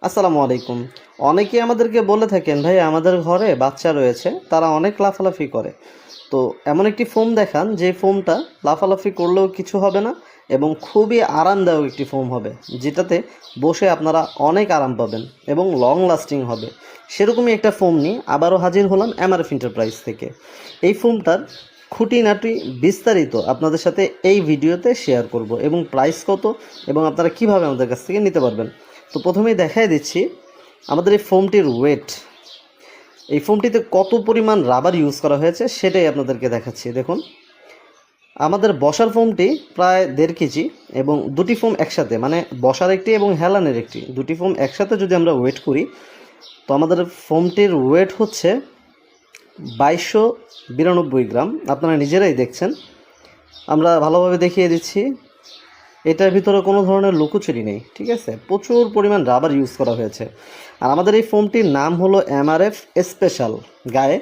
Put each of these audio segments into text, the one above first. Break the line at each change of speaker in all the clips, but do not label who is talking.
আসসালামু আলাইকুম। অনেকেই আমাদেরকে বলে থাকেন, ভাই আমাদের ঘরে বাচ্চা রয়েছে, তারা অনেক লাফালাফি করে। তো এমন একটি ফোম দেখান যে ফোমটা লাফালাফি করলেও কিছু হবে না এবং খুবই আরামদায়ক একটি ফোম হবে, যেটাতে বসে আপনারা অনেক আরাম পাবেন এবং লং লাস্টিং হবে। সেরকমই একটা ফোম নিয়ে আবারও হাজির হলাম এমআরএফ এন্টারপ্রাইজ থেকে। এই ফোমটার খুঁটিনাটি বিস্তারিত আপনাদের সাথে এই ভিডিওতে শেয়ার করব এবং প্রাইস কত এবং আপনারা কিভাবে আমাদের কাছ থেকে নিতে পারবেন। তো প্রথমেই দেখাই দিচ্ছি আমাদের এই ফোমটির ওয়েট। এই ফোমটিতে কত পরিমাণ রাবার ইউজ করা হয়েছে সেটাই আপনাদেরকে দেখাচ্ছি। দেখুন, আমাদের বসার ফোমটি প্রায় 1.5 কেজি এবং দুটি ফোম একসাথে, মানে বসার একটি এবং হেলানের একটি, দুটি ফোম একসাথে যদি আমরা ওয়েট করি তো আমাদের ফোমটির ওয়েট হচ্ছে 2292 গ্রাম। আপনারা নিজেরাই দেখছেন, আমরা ভালোভাবে দেখিয়ে দিচ্ছি। এটার ভিতরে কোনো ধরনের লুকোচুরি নেই, ঠিক আছে। প্রচুর পরিমাণ রাবার ইউজ করা হয়েছে। আর আমাদের এই ফোমটির নাম হলো এমআরএফ স্পেশাল। গায়ে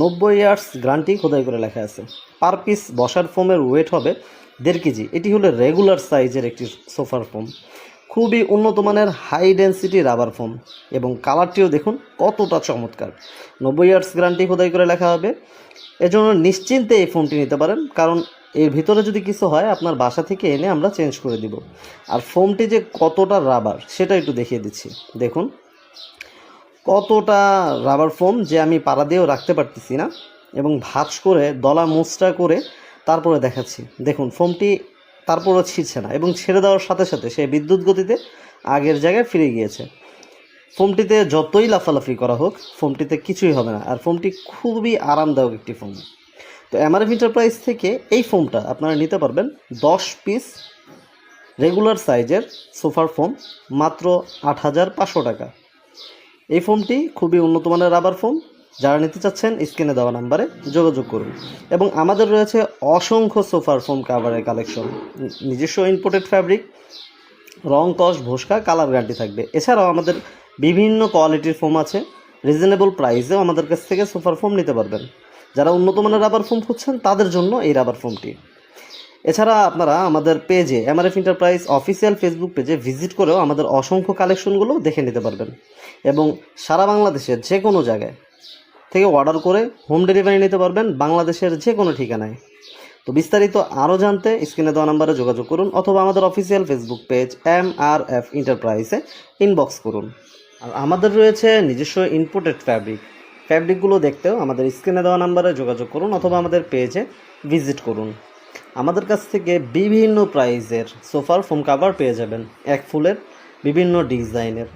90 ইয়ার্স গ্যারান্টি খোদাই করে লেখা আছে। পার পিস বসার ফোমের ওয়েট হবে 1.5 কেজি। এটি হলো রেগুলার সাইজের একটি সোফার ফোম, খুবই উন্নত মানের হাই ডেন্সিটি রাবার ফোম এবং কালারটিও দেখুন কতটা চমৎকার। 90 ইয়ার্স গ্যারান্টি খোদাই করে লেখা হবে। এজন্য নিশ্চিন্তে এই ফোনটি নিতে পারেন, কারণ এর ভিতরে যদি কিছু হয় আপনার বাসা থেকে এনে আমরা চেঞ্জ করে দিব। আর ফোমটি যে কতটা রাবার সেটা একটু দেখিয়ে দিচ্ছি। দেখুন কতটা রাবার ফোম, যে আমি পাড়া দিয়েও রাখতে পারতেছি না এবং ভাঁজ করে দলা মোচড়া করে তারপরে দেখাচ্ছি। দেখুন ফোমটি তারপরও ছিঁড়ছে না এবং ছেড়ে দেওয়ার সাথে সাথে সে বিদ্যুৎ গতিতে আগের জায়গায় ফিরে গিয়েছে। ফোমটিতে যতই লাফালাফি করা হোক ফোমটিতে কিছুই হবে না, আর ফোমটি খুবই আরামদায়ক একটি ফোম। তো এমআরএফ এন্টারপ্রাইজ থেকে এই ফোমটা আপনারা নিতে পারবেন 10 পিস রেগুলার সাইজের সোফার ফোম মাত্র 8,500 টাকা। এই ফোমটি খুবই উন্নত মানের রাবার ফোম। যারা নিতে চাচ্ছেন স্ক্রিনে দেওয়া নাম্বারে যোগাযোগ করুন। এবং আমাদের রয়েছে অসংখ্য সোফার ফোম কাভারের কালেকশন, নিজস্ব ইম্পোর্টেড ফ্যাব্রিক, রং কস ভোসকা কালার গ্যারান্টি থাকবে। এছাড়াও আমাদের বিভিন্ন কোয়ালিটির ফোম আছে, রিজনেবল প্রাইসেও আমাদের কাছ থেকে সোফার ফোম নিতে পারবেন। যারা উন্নত মানের রাবার ফোম খুঁজছেন তাদের জন্য এই রাবার ফোমটি। এছাড়া আপনারা আমাদের পেজে এমআরএফ এন্টারপ্রাইজ অফিসিয়াল ফেসবুক পেজে ভিজিট করেও আমাদের অসংখ্য কালেকশনগুলো দেখে নিতে পারবেন এবং সারা বাংলাদেশের যে কোনো জায়গায় থেকে অর্ডার করে হোম ডেলিভারি নিতে পারবেন, বাংলাদেশের যে কোনো ঠিকানায়। তো বিস্তারিত আরও জানতে স্ক্রিনে দেওয়া নাম্বারে যোগাযোগ করুন অথবা আমাদের অফিসিয়াল ফেসবুক পেজ এমআরএফ এন্টারপ্রাইজে ইনবক্স করুন। আর আমাদের রয়েছে নিজস্ব ইম্পোর্টেড ফ্যাব্রিকগুলো দেখতেও আমাদের স্ক্রিনে দেওয়া নাম্বারে যোগাযোগ করুন অথবা আমাদের পেজে ভিজিট করুন। আমাদের কাছ থেকে বিভিন্ন প্রাইজের সোফার ফোম কাভার পেয়ে যাবেন, এক ফুলের বিভিন্ন ডিজাইনের।